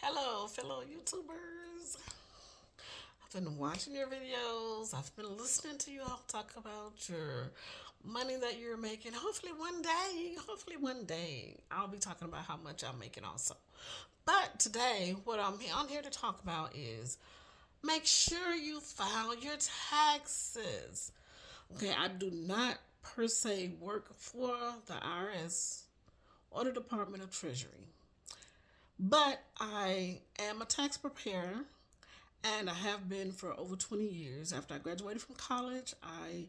Hello, fellow YouTubers. I've been watching your videos. I've been listening to you all talk about your money that you're making. Hopefully one day, I'll be talking about how much I'm making also. But today, what I'm on here to talk about is make sure you file your taxes. Okay, I do not per se work for the IRS or the Department of Treasury. But I am a tax preparer and I have been for over 20 years. After I graduated from college, I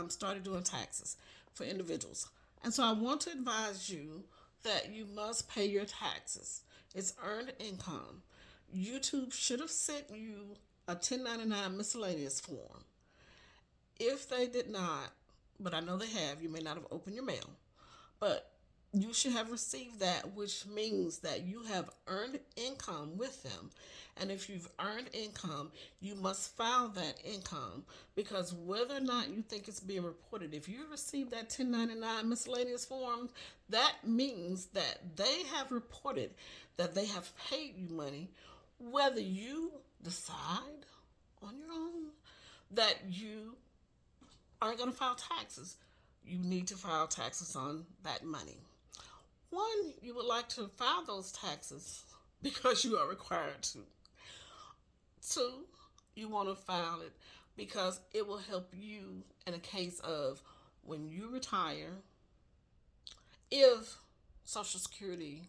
started doing taxes for individuals. And so I want to advise you that you must pay your taxes. It's earned income. YouTube should have sent you a 1099 miscellaneous form. If they did not, but I know they have, you may not have opened your mail, but you should have received that, which means that you have earned income with them. And if you've earned income, you must file that income because whether or not you think it's being reported, if you receive that 1099 miscellaneous form, that means that they have reported that they have paid you money, whether you decide on your own that you aren't going to file taxes. You need to file taxes on that money. One, you would like to file those taxes because you are required to. Two, you want to file it because it will help you in a case of when you retire, if Social Security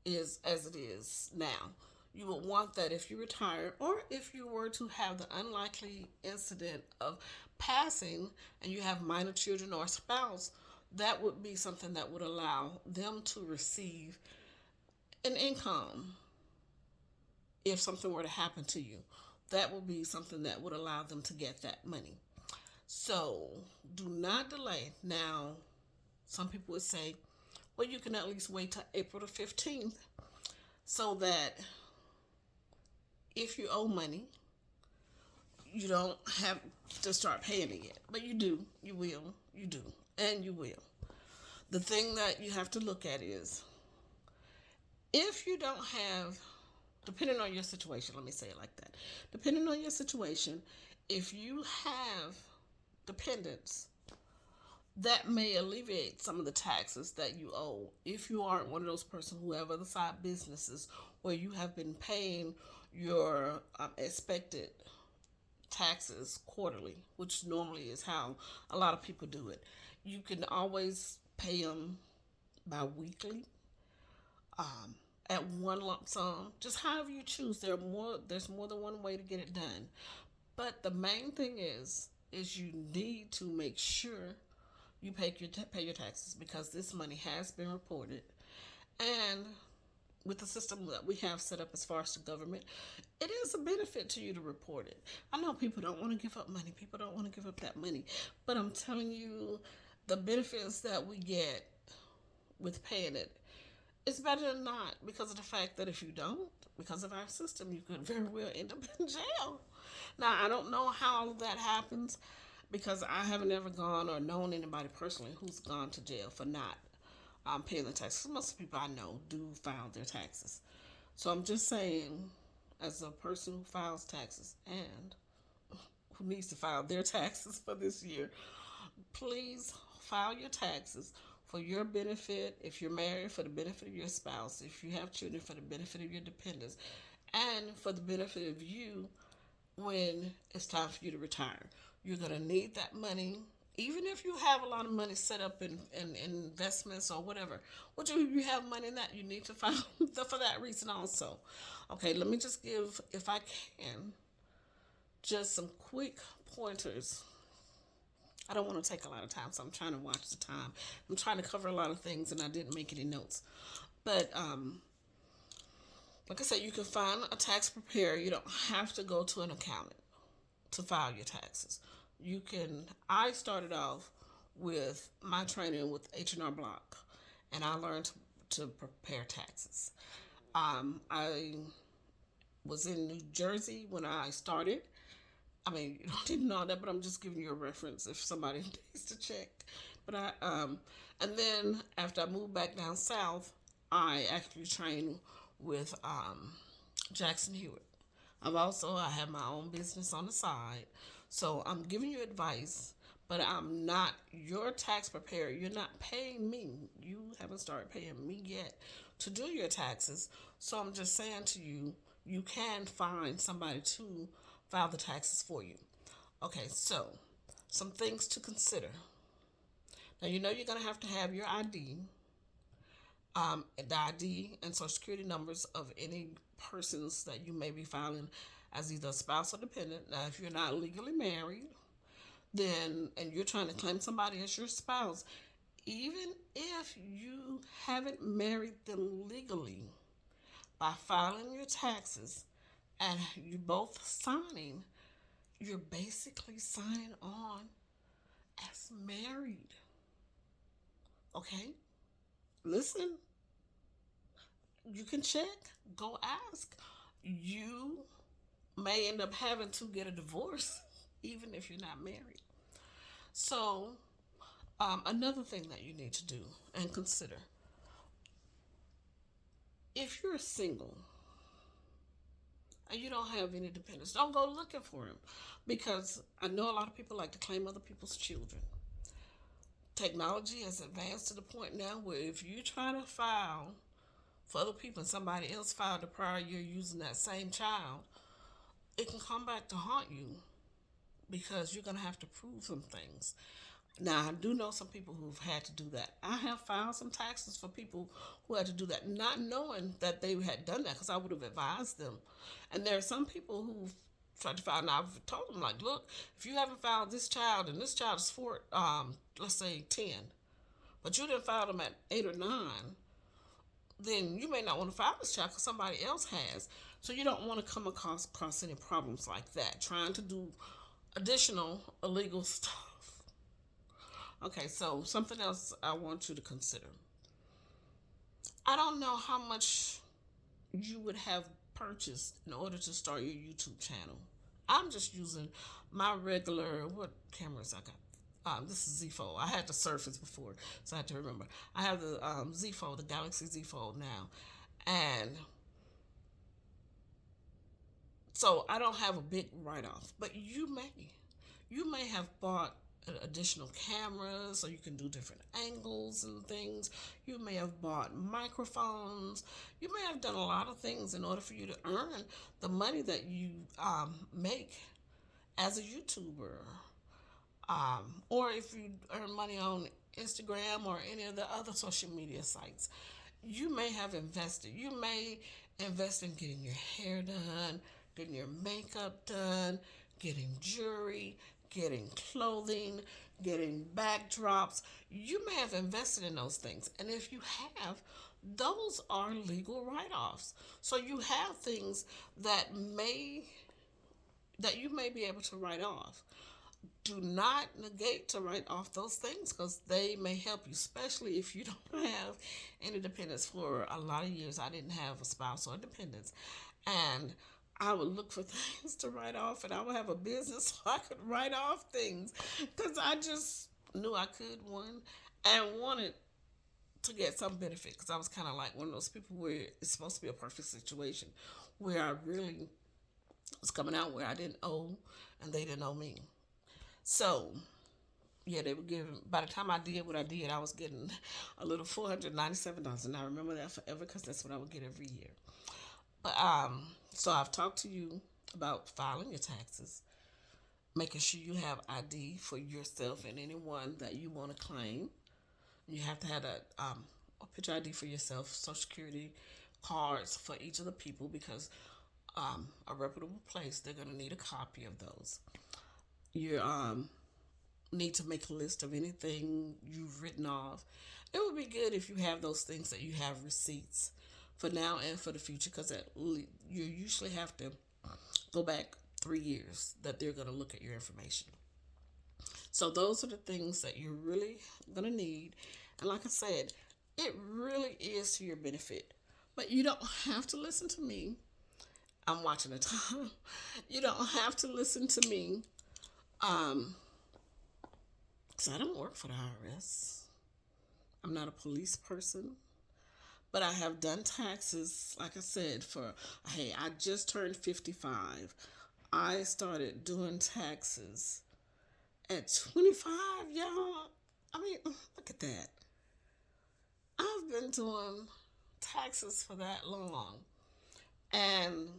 is as it is now. You would want that if you retire or if you were to have the unlikely incident of passing and you have minor children or a spouse, that would be something that would allow them to receive an income if something were to happen to you. That would be something that would allow them to get that money. So do not delay. Now, some people would say, well, you can at least wait till April the 15th so that if you owe money, you don't have to start paying it yet. But you do, you will, you do, and you will. The thing that you have to look at is if you don't have, depending on your situation, let me say it like that, depending on your situation, if you have dependents, that may alleviate some of the taxes that you owe. If you aren't one of those persons who have other side businesses where you have been paying your expected taxes quarterly, which normally is how a lot of people do it, you can always pay them bi-weekly, um, at one lump sum, just however you choose. There's more than one way to get it done. But the main thing is you need to make sure you pay your taxes because this money has been reported. And with the system that we have set up as far as the government, it is a benefit to you to report it. I know people don't want to give up money. People don't want to give up that money. But I'm telling you, the benefits that we get with paying it is better than not because of the fact that if you don't, because of our system, you could very well end up in jail. Now, I don't know how that happens because I haven't ever gone or known anybody personally who's gone to jail for not paying the taxes. Most people I know do file their taxes. So I'm just saying, as a person who files taxes and who needs to file their taxes for this year, please file your taxes for your benefit. If you're married, for the benefit of your spouse. If you have children, for the benefit of your dependents. And for the benefit of you when it's time for you to retire. You're going to need that money. Even if you have a lot of money set up in investments or whatever, which if you have money in that, you need to file for that reason also. Okay, let me just give, if I can, just some quick pointers. I don't want to take a lot of time, so I'm trying to watch the time. I'm trying to cover a lot of things, and I didn't make any notes. But like I said, you can find a tax preparer. You don't have to go to an accountant to file your taxes. You can. I started off with my training with H&R Block, and I learned to prepare taxes. I was in New Jersey when I started. I mean, you don't need to know that, but I'm just giving you a reference if somebody needs to check. But and then after I moved back down south, I actually trained with Jackson Hewitt. I have my own business on the side, so I'm giving you advice, but I'm not your tax preparer. You're not paying me. You haven't started paying me yet to do your taxes. So I'm just saying to you, you can find somebody to file the taxes for you. Okay, so some things to consider. Now you know you're gonna have your ID, the ID and social security numbers of any persons that you may be filing as either a spouse or dependent. Now, if you're not legally married, then and you're trying to claim somebody as your spouse, even if you haven't married them legally, by filing your taxes and you both signing, you're basically signing on as married. Okay? Listen, you can check, go ask. You may end up having to get a divorce, even if you're not married. So, another thing that you need to do and consider, if you're single and you don't have any dependents, don't go looking for them, because I know a lot of people like to claim other people's children. Technology has advanced to the point now where if you try to file for other people and somebody else filed the prior year using that same child, it can come back to haunt you because you're going to have to prove some things. Now, I do know some people who've had to do that. I have filed some taxes for people who had to do that, not knowing that they had done that, because I would have advised them. And there are some people who've tried to file, and I've told them, like, look, if you haven't filed this child, and this child is let's say 10, but you didn't file them at 8 or 9, then you may not want to file this child because somebody else has. So you don't want to come across any problems like that, trying to do additional illegal stuff. Okay, so something else I want you to consider. I don't know how much you would have purchased in order to start your YouTube channel. I'm just using my regular, what cameras I got? This is Z Fold. I had the Surface before, so I had to remember. I have the Z Fold, the Galaxy Z Fold now. And so I don't have a big write-off, but you may have bought additional cameras so you can do different angles and things. You may have bought microphones. You may have done a lot of things in order for you to earn the money that you make as a YouTuber. Or if you earn money on Instagram or any of the other social media sites, you may have invested. You may invest in getting your hair done, getting your makeup done, getting jewelry, getting clothing, getting backdrops. You may have invested in those things. And if you have, those are legal write-offs. So you have things that you may be able to write off. Do not negate to write off those things, because they may help you, especially if you don't have any dependents. For a lot of years, I didn't have a spouse or dependents, and I would look for things to write off, and I would have a business so I could write off things, because I just knew I could, one, and wanted to get some benefit, because I was kind of like one of those people where it's supposed to be a perfect situation where I really was coming out where I didn't owe and they didn't owe me. So, yeah, they were giving, by the time I did what I did, I was getting a little $497. And I remember that forever, because that's what I would get every year. But, so I've talked to you about filing your taxes, making sure you have ID for yourself and anyone that you want to claim. You have to have a picture ID for yourself, social security cards for each of the people, because a reputable place, they're going to need a copy of those. You need to make a list of anything you've written off. It would be good if you have those things, that you have receipts for now and for the future, because you usually have to go back 3 years that they're going to look at your information. So those are the things that you're really going to need. And like I said, it really is to your benefit. But you don't have to listen to me. I'm watching the time. You don't have to listen to me. Because I don't work for the IRS. I'm not a police person. But I have done taxes, like I said, for, hey, I just turned 55. I started doing taxes at 25, y'all. I mean, look at that. I've been doing taxes for that long. And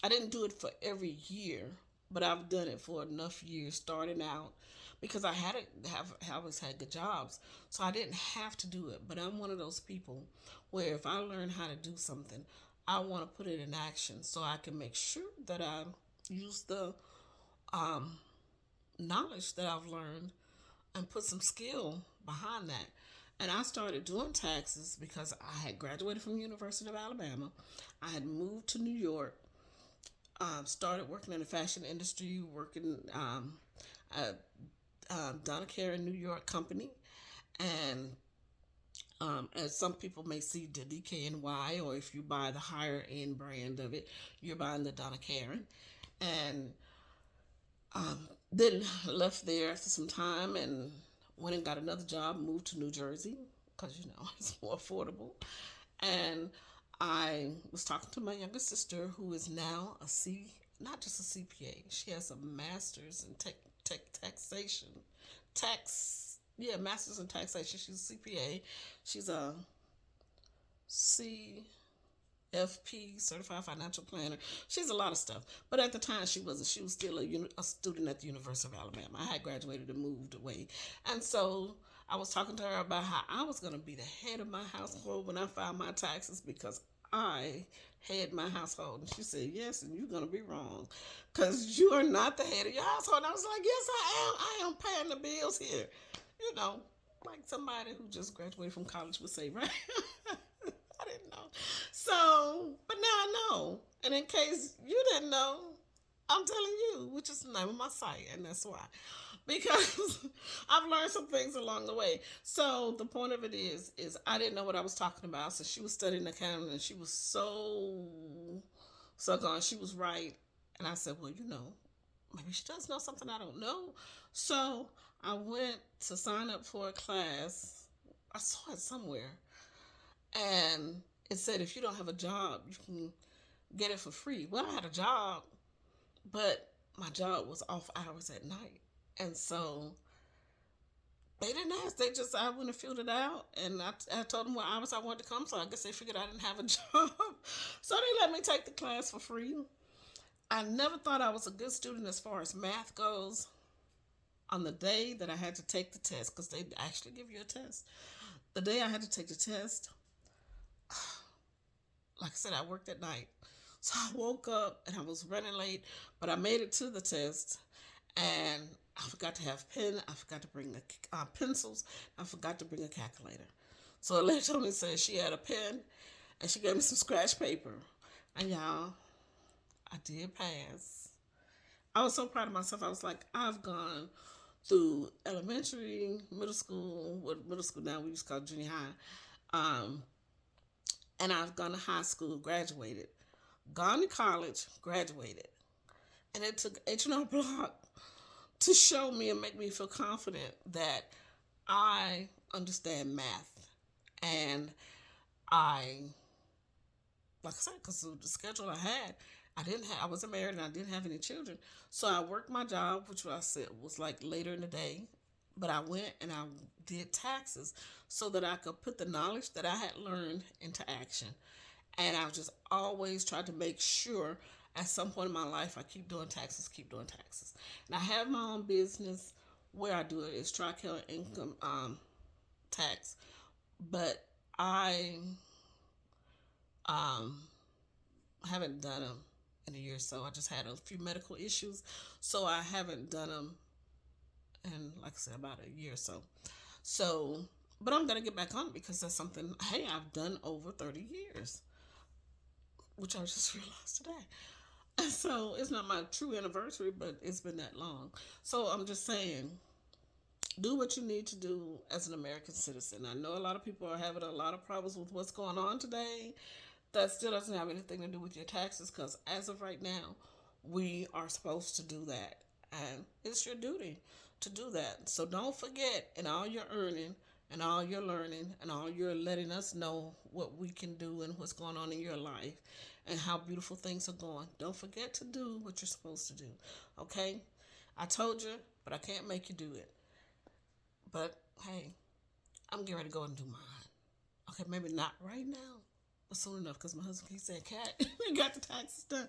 I didn't do it for every year, but I've done it for enough years starting out because I had it have I always had good jobs. So I didn't have to do it. But I'm one of those people where if I learn how to do something, I want to put it in action so I can make sure that I use the um, knowledge that I've learned and put some skill behind that. And I started doing taxes because I had graduated from the University of Alabama. I had moved to New York, started working in the fashion industry, working at Donna Karan New York company. And as some people may see the DKNY, or if you buy the higher end brand of it, you're buying the Donna Karan. And then left there after some time and went and got another job, moved to New Jersey because, it's more affordable. And I was talking to my younger sister who is now not just a CPA, she has a master's in taxation. Master's in taxation. She's a CPA. She's a FP, Certified Financial Planner. She's a lot of stuff. But at the time, she wasn't. She was still a student at the University of Alabama. I had graduated and moved away. And so I was talking to her about how I was going to be the head of my household when I filed my taxes because I head my household. And she said, yes, and you're going to be wrong because you are not the head of your household. And I was like, yes, I am. I am paying the bills here. You know, like somebody who just graduated from college would say, right? I didn't know. So, but now I know. And in case you didn't know, I'm telling you, which is the name of my site, and that's why. Because I've learned some things along the way. So the point of it is I didn't know what I was talking about. So she was studying accounting and she was so gone. She was right. And I said, well, maybe she does know something I don't know. So I went to sign up for a class. I saw it somewhere. And it said if you don't have a job, you can get it for free. Well, I had a job, but my job was off hours at night. And so they didn't ask. I went and filled it out. And I told them what hours I wanted to come. So I guess they figured I didn't have a job. So they let me take the class for free. I never thought I was a good student as far as math goes. On the day that I had to take the test, because they actually give you a test, the day I had to take the test, like I said, I worked at night. So I woke up and I was running late, but I made it to the test. And I forgot to have pen. I forgot to bring the pencils. I forgot to bring a calculator. So the lady told me, said she had a pen, and she gave me some scratch paper. And y'all, I did pass. I was so proud of myself. I was like, I've gone through elementary, middle school, what middle school now we used to call junior high, and I've gone to high school, graduated, gone to college, graduated, and it took H&R Block to show me and make me feel confident that I understand math, and I, like I said, because of the schedule I had, I wasn't married and I didn't have any children. So I worked my job, which I said was like later in the day. But I went and I did taxes so that I could put the knowledge that I had learned into action. And I just always tried to make sure at some point in my life I keep doing taxes, keep doing taxes. And I have my own business where I do it. It's Tri-County Income Tax. But I um, haven't done them in a year or so. I just had a few medical issues, so I haven't done them in, like I said, about a year or so. So, but I'm gonna get back on it because that's something. Hey, I've done over 30 years, which I just realized today. And so it's not my true anniversary, but it's been that long. So I'm just saying, do what you need to do as an American citizen. I know a lot of people are having a lot of problems with what's going on today. That still doesn't have anything to do with your taxes because as of right now, we are supposed to do that. And it's your duty to do that. So don't forget, in all your earning, and all your learning and all your letting us know what we can do and what's going on in your life and how beautiful things are going. Don't forget to do what you're supposed to do. Okay? I told you, but I can't make you do it. But hey, I'm getting ready to go and do mine. Okay, maybe not right now, but soon enough because my husband keeps saying, Cat, you got the taxes done.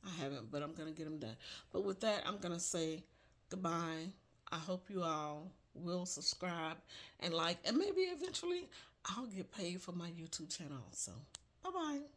I haven't, but I'm going to get them done. But with that, I'm going to say goodbye. I hope you all will subscribe and like, and maybe eventually I'll get paid for my YouTube channel also. Bye bye.